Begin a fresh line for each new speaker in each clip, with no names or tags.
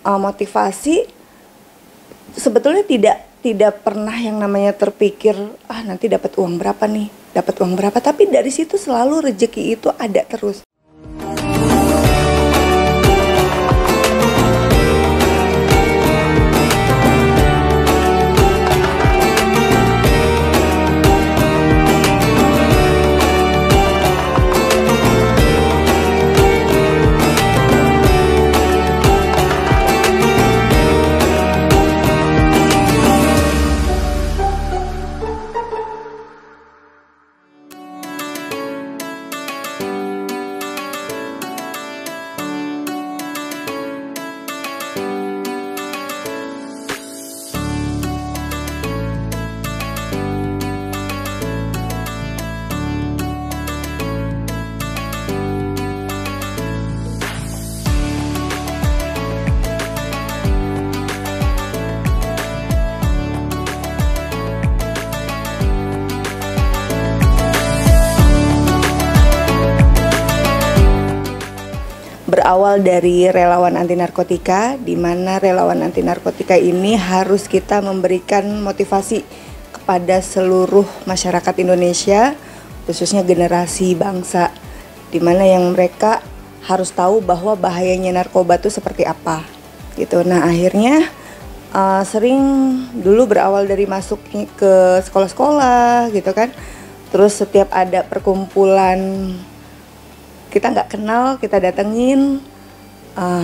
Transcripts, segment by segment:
motivasi sebetulnya tidak pernah yang namanya terpikir nanti dapat uang berapa nih, dapat uang berapa, tapi dari situ selalu rezeki itu ada terus. Berawal dari relawan anti narkotika, di mana relawan anti narkotika ini harus kita memberikan motivasi kepada seluruh masyarakat Indonesia, khususnya generasi bangsa, di mana yang mereka harus tahu bahwa bahayanya narkoba itu seperti apa, gitu. Nah akhirnya sering dulu berawal dari masuk ke sekolah-sekolah, gitu kan. Terus setiap ada perkumpulan kita nggak kenal, kita datengin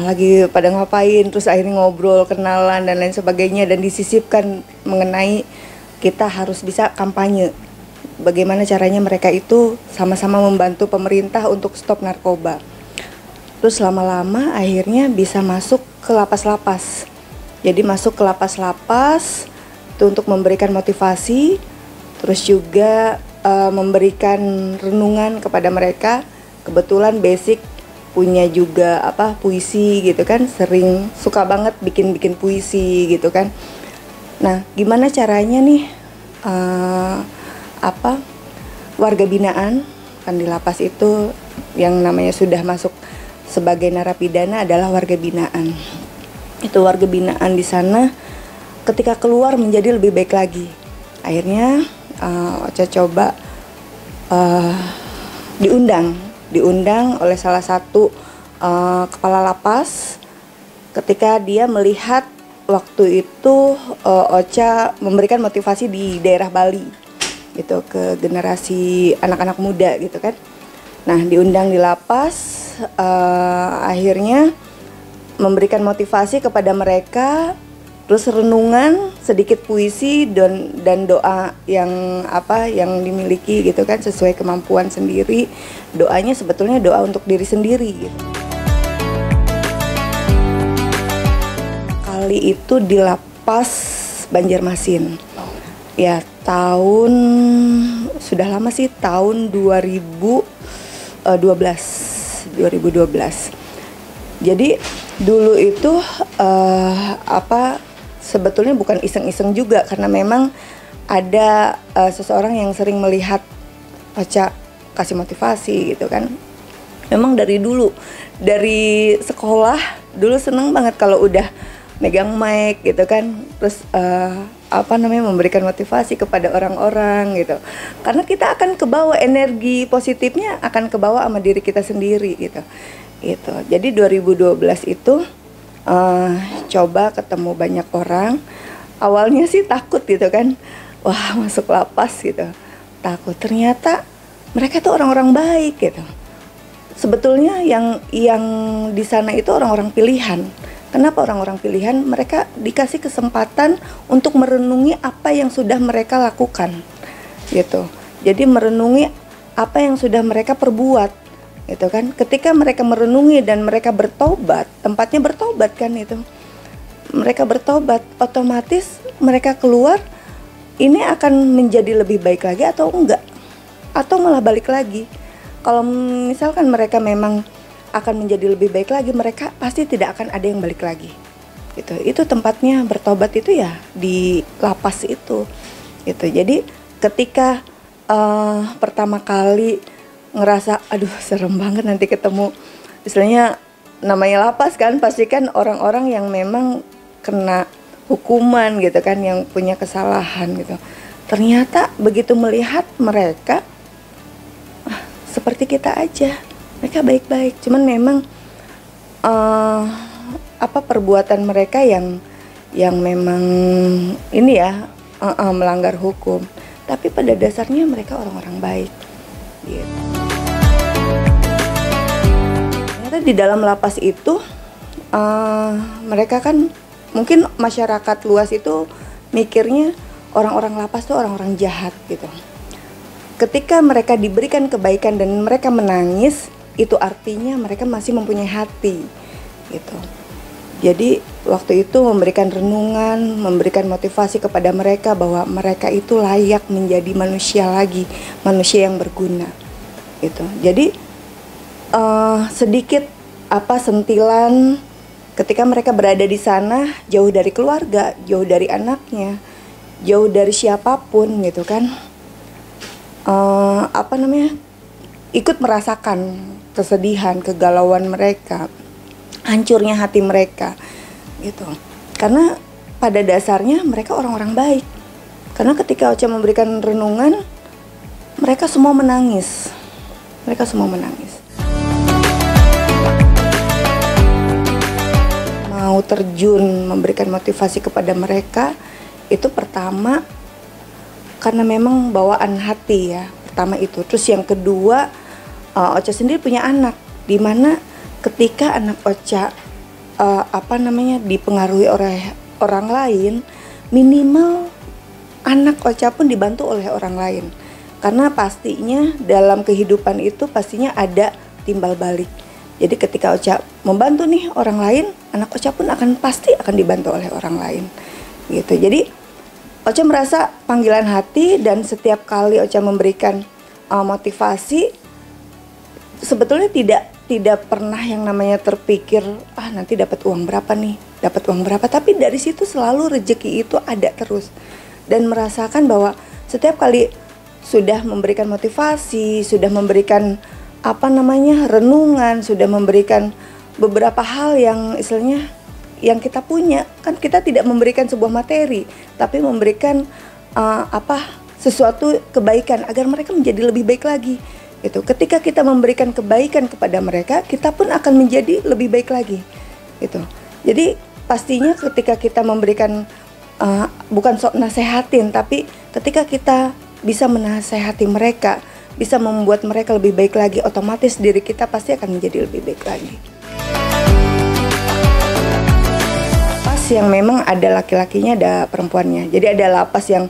lagi pada ngapain, terus akhirnya ngobrol, kenalan dan lain sebagainya, dan disisipkan mengenai kita harus bisa kampanye. Bagaimana caranya mereka itu sama-sama membantu pemerintah untuk stop narkoba. Terus lama-lama akhirnya bisa masuk ke lapas-lapas. Jadi masuk ke lapas-lapas itu untuk memberikan motivasi, terus juga memberikan renungan kepada mereka. Kebetulan basic punya juga puisi gitu kan, sering suka banget bikin puisi gitu kan. Nah gimana caranya nih warga binaan kan di lapas itu yang namanya sudah masuk sebagai narapidana adalah warga binaan. Itu warga binaan di sana ketika keluar menjadi lebih baik lagi. Akhirnya Ocha coba diundang oleh salah satu kepala lapas ketika dia melihat waktu itu Ocha memberikan motivasi di daerah Bali gitu ke generasi anak-anak muda gitu kan. Nah diundang di lapas, akhirnya memberikan motivasi kepada mereka, terus renungan, sedikit puisi dan doa yang yang dimiliki gitu kan, sesuai kemampuan sendiri. Doanya sebetulnya doa untuk diri sendiri gitu. Kali itu di lapas Banjarmasin. Ya sudah lama sih, tahun 2012. Jadi dulu itu sebetulnya bukan iseng-iseng juga, karena memang ada seseorang yang sering melihat Ocha kasih motivasi gitu kan. Memang dari dulu, dari sekolah dulu seneng banget kalau udah megang mic gitu kan, terus memberikan motivasi kepada orang-orang gitu. Karena kita akan kebawa energi positifnya, akan kebawa sama diri kita sendiri gitu. Jadi 2012 itu coba ketemu banyak orang. Awalnya sih takut gitu kan, wah masuk lapas gitu, takut. Ternyata mereka tuh orang-orang baik gitu. Sebetulnya yang di sana itu orang-orang pilihan. Kenapa orang-orang pilihan? Mereka dikasih kesempatan untuk merenungi apa yang sudah mereka lakukan gitu. Jadi merenungi apa yang sudah mereka perbuat gitu kan. Ketika mereka merenungi dan mereka bertobat, tempatnya bertobat kan itu. Mereka bertobat, otomatis mereka keluar, ini akan menjadi lebih baik lagi atau enggak? Atau malah balik lagi. Kalau misalkan mereka memang akan menjadi lebih baik lagi, mereka pasti tidak akan ada yang balik lagi gitu. Itu tempatnya bertobat itu ya di lapas itu gitu. Jadi ketika pertama kali ngerasa aduh serem banget nanti ketemu, istilahnya namanya lapas kan, pasti kan orang-orang yang memang kena hukuman gitu kan, yang punya kesalahan gitu. Ternyata begitu melihat mereka seperti kita aja, mereka baik-baik, cuman memang perbuatan mereka yang memang ini ya melanggar hukum, tapi pada dasarnya mereka orang-orang baik gitu. Ternyata di dalam lapas itu mereka kan, mungkin masyarakat luas itu mikirnya orang-orang lapas itu orang-orang jahat gitu. Ketika mereka diberikan kebaikan dan mereka menangis, itu artinya mereka masih mempunyai hati gitu. Jadi waktu itu memberikan renungan, memberikan motivasi kepada mereka bahwa mereka itu layak menjadi manusia lagi, manusia yang berguna gitu. Jadi sedikit sentilan ketika mereka berada di sana, jauh dari keluarga, jauh dari anaknya, jauh dari siapapun gitu kan, ikut merasakan kesedihan, kegalauan mereka, hancurnya hati mereka gitu. Karena pada dasarnya mereka orang-orang baik. Karena ketika Ocha memberikan renungan, mereka semua menangis. Mereka semua menangis. Mau terjun memberikan motivasi kepada mereka, itu pertama karena memang bawaan hati ya. Pertama itu. Terus yang kedua, Ocha sendiri punya anak, di mana ketika anak Ocha dipengaruhi oleh orang lain, minimal anak Ocha pun dibantu oleh orang lain. Karena pastinya dalam kehidupan itu pastinya ada timbal balik. Jadi ketika Ocha membantu nih orang lain, anak Ocha pun pasti akan dibantu oleh orang lain gitu. Jadi Ocha merasa panggilan hati, dan setiap kali Ocha memberikan motivasi, sebetulnya tidak pernah yang namanya terpikir nanti dapat uang berapa nih, tapi dari situ selalu rezeki itu ada terus. Dan merasakan bahwa setiap kali sudah memberikan motivasi, sudah memberikan renungan, sudah memberikan beberapa hal yang istilahnya yang kita punya, kan kita tidak memberikan sebuah materi, tapi memberikan sesuatu kebaikan agar mereka menjadi lebih baik lagi. Gitu. Ketika kita memberikan kebaikan kepada mereka, kita pun akan menjadi lebih baik lagi. Gitu. Jadi pastinya ketika kita memberikan bukan sok nasehatin, tapi ketika kita bisa menasehati mereka, bisa membuat mereka lebih baik lagi, otomatis diri kita pasti akan menjadi lebih baik lagi. Lapas yang memang ada laki-lakinya, ada perempuannya. Jadi ada lapas yang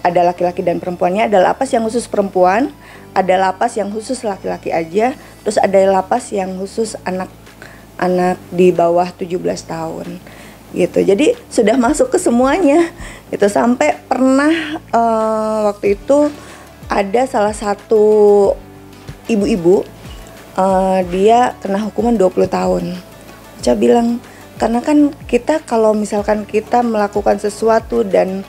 ada laki-laki dan perempuannya, ada lapas yang khusus perempuan, ada lapas yang khusus laki-laki aja, terus ada lapas yang khusus anak di bawah 17 tahun gitu. Jadi sudah masuk ke semuanya gitu. Sampai pernah waktu itu ada salah satu ibu-ibu, dia kena hukuman 20 tahun. Saya bilang, karena kan kita kalau misalkan kita melakukan sesuatu dan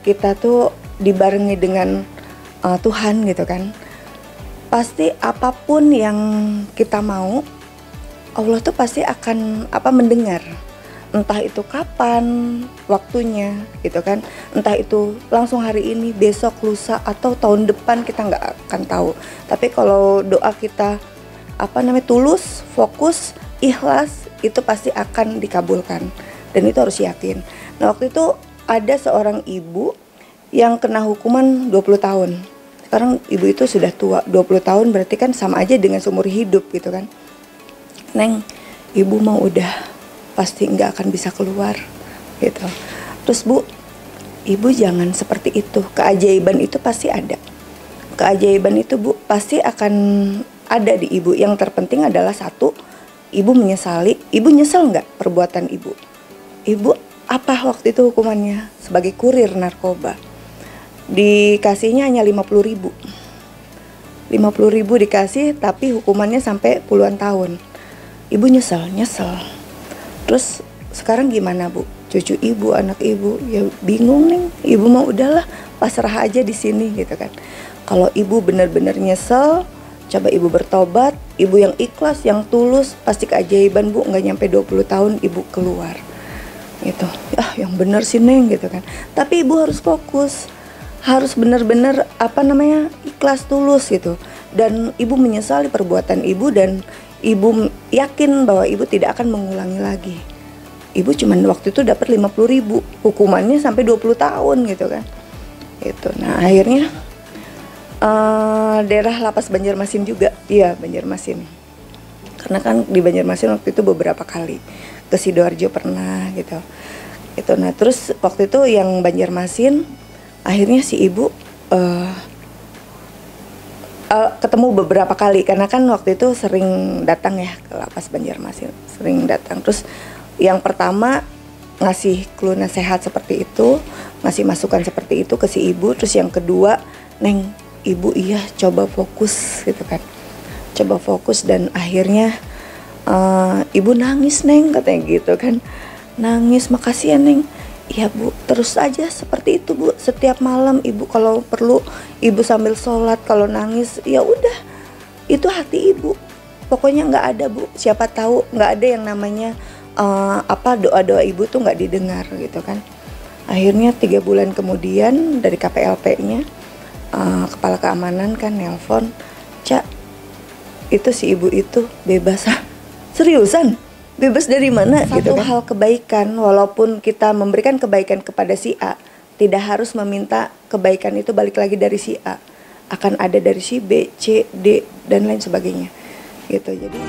kita tuh dibarengi dengan Tuhan gitu kan, pasti apapun yang kita mau, Allah tuh pasti akan mendengar. Entah itu kapan waktunya gitu kan, entah itu langsung hari ini, besok, lusa, atau tahun depan, kita nggak akan tahu. Tapi kalau doa kita tulus, fokus, ikhlas, itu pasti akan dikabulkan, dan itu harus yakin. Nah waktu itu ada seorang ibu yang kena hukuman 20 tahun. Sekarang ibu itu sudah tua, 20 tahun berarti kan sama aja dengan seumur hidup gitu kan. Neng, ibu mau udah pasti nggak akan bisa keluar gitu. Terus Bu, ibu jangan seperti itu, keajaiban itu pasti ada. Keajaiban itu Bu pasti akan ada di ibu. Yang terpenting adalah satu, ibu menyesali. Ibu nyesel nggak perbuatan ibu? Ibu waktu itu hukumannya sebagai kurir narkoba? Dikasihnya hanya 50.000. 50.000 dikasih, tapi hukumannya sampai puluhan tahun. Ibu nyesel. Terus sekarang gimana Bu? Cucu ibu, anak ibu ya bingung nih. Ibu mau udahlah pasrah aja di sini gitu kan. Kalau ibu benar-benar nyesel Coba ibu bertobat, ibu yang ikhlas, yang tulus, pasti keajaiban bu, nggak nyampe 20 tahun ibu keluar. Gitu. Ah, yang bener sih Neng gitu kan. Tapi ibu harus fokus, harus benar-benar ikhlas tulus gitu. Dan ibu menyesali perbuatan ibu dan ibu yakin bahwa ibu tidak akan mengulangi lagi. Ibu cuman waktu itu dapat 50.000, hukumannya sampai 20 tahun gitu kan. Itu. Nah, akhirnya daerah Lapas Banjarmasin juga. Iya, Banjarmasin. Karena kan di Banjarmasin waktu itu beberapa kali. Ke Sidoarjo pernah gitu. Itu. Nah, terus waktu itu yang Banjarmasin akhirnya si ibu ketemu beberapa kali karena kan waktu itu sering datang ya ke Lapas Banjarmasin, sering datang. Terus yang pertama ngasih clue nasihat seperti itu, ngasih masukan seperti itu ke si ibu. Terus yang kedua, Neng, ibu iya coba fokus gitu kan, coba fokus. Dan akhirnya ibu nangis Neng, katanya gitu kan, nangis, makasih ya Neng. Iya bu, terus aja seperti itu bu. Setiap malam ibu kalau perlu ibu sambil sholat, kalau nangis ya udah, itu hati ibu. Pokoknya nggak ada bu, siapa tahu nggak ada yang namanya doa-doa ibu tuh nggak didengar gitu kan. Akhirnya 3 bulan kemudian dari KPLP-nya kepala keamanan kan nelpon, Cak, itu si ibu itu bebas. Seriusan? Bebas dari mana? Gitu kan? Hal kebaikan, walaupun kita memberikan kebaikan kepada si A, tidak harus meminta kebaikan itu balik lagi dari si A. Akan ada dari si B, C, D, dan lain sebagainya. Gitu. Jadi